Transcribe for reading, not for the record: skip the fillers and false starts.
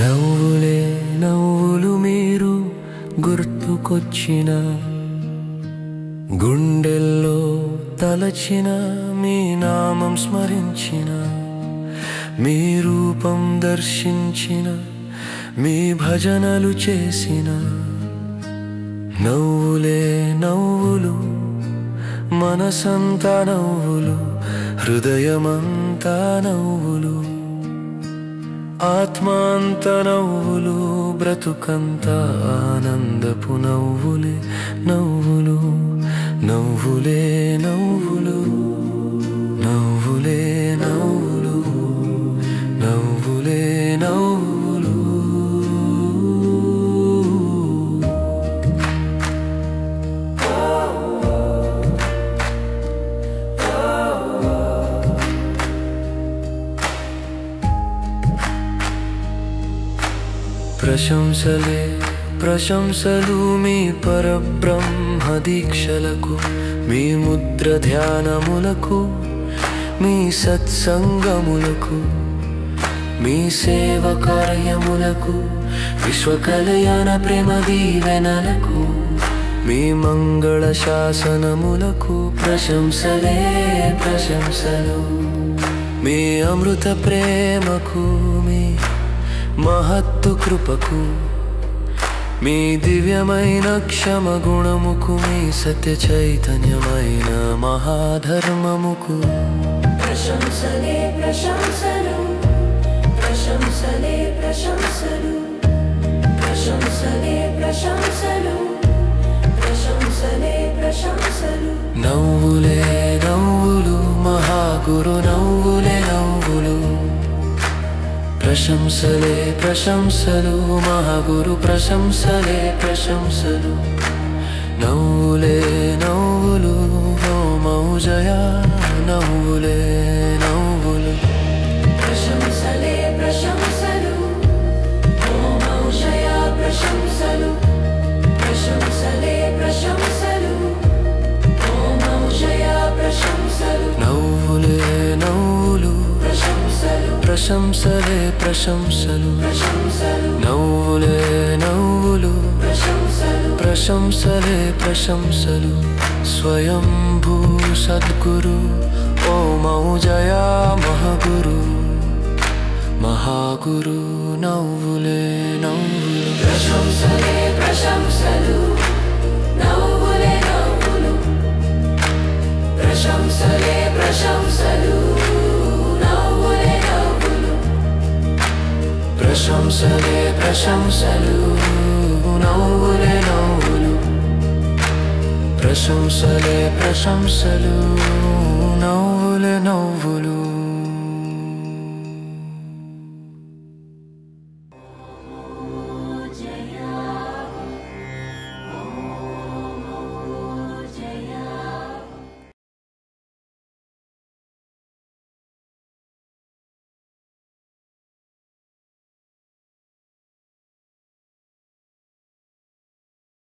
నవ్వులే నవ్వులు మీరు గుర్తుకొచ్చిన, గుండెల్లో తలచిన, మీ నామం స్మరించిన, మీ రూపం దర్శించిన, మీ భజనలు చేసిన. నవ్వులే నవ్వులు, మనసంతా నవ్వులు, హృదయమంతా నవ్వులు, ఆత్మాంత నవ్వులు, బ్రతుకంత ఆనందపు నవ్వులే నవ్వులు. నవ్వులే నవ్వులు, నవ్వులే నవ్వులు, నవ్వులే నవ్వులు. ప్రశంసలే ప్రశంసలు మీ పరబ్రహ్మ దీక్షలకు, మీ ముద్ర ధ్యానములకు, మీ సత్సంగములకు, మీ సేవ కార్యములకు, విశ్వకల్యాణ ప్రేమ దీవెనలకు, మీ మంగళ శాసనములకు. ప్రశంసలే ప్రశంసలు మీ అమృత ప్రేమకు, మీ మహత్తు కృపకు, మీ దివ్యమైన క్షమ గుణముకు, మీ సత్య చైతన్యమైన మహాధర్మముకు. ప్రశంసలే ప్రశంసలు, ప్రశంసలే ప్రశంసలు, ప్రశంసలే ప్రశంసలు, ప్రశంసలే ప్రశంసలు. నవ్వులే నవ్వులు, మహాగురు నవ్వులే నవ్వులు. ప్రశంసలే ప్రశంసలు, మహాగురు ప్రశంసలే ప్రశంసలు. నవ్వులే నవ్వులు, ఓ మౌజయ నవ్వులే నవ్వులు. ప్రశంసలే ప్రశంసలు, ఓ మౌజయ ప్రశంసలు, ప్రశంసలే ప్రశంసలు, ఓ మౌజయ ప్రశంసలు. నవ్వులే నవ్వులు, ప్రశంసలు, ప్రశంసలే ప్రశంసలు, ప్రశంసలు. నవ్వులే నవ్వులు, ప్రశంసలు, ప్రశంసలే ప్రశంసలు. స్వయంభూ సద్గురు, ఓ మౌజయ మహాగురు, మహాగురు నవ్వులే నవ్వులు. ప్రశంసలే ప్రశంసలు, నవ్వులే నవ్వులు, ప్రశంసలే ప్రశంసలు, నవ్వులే నవ్వులు, ప్రశంసలే ప్రశంసలు, నవ్వులే నవ్వులు, ప్రశంసలే ప్రశంసలు.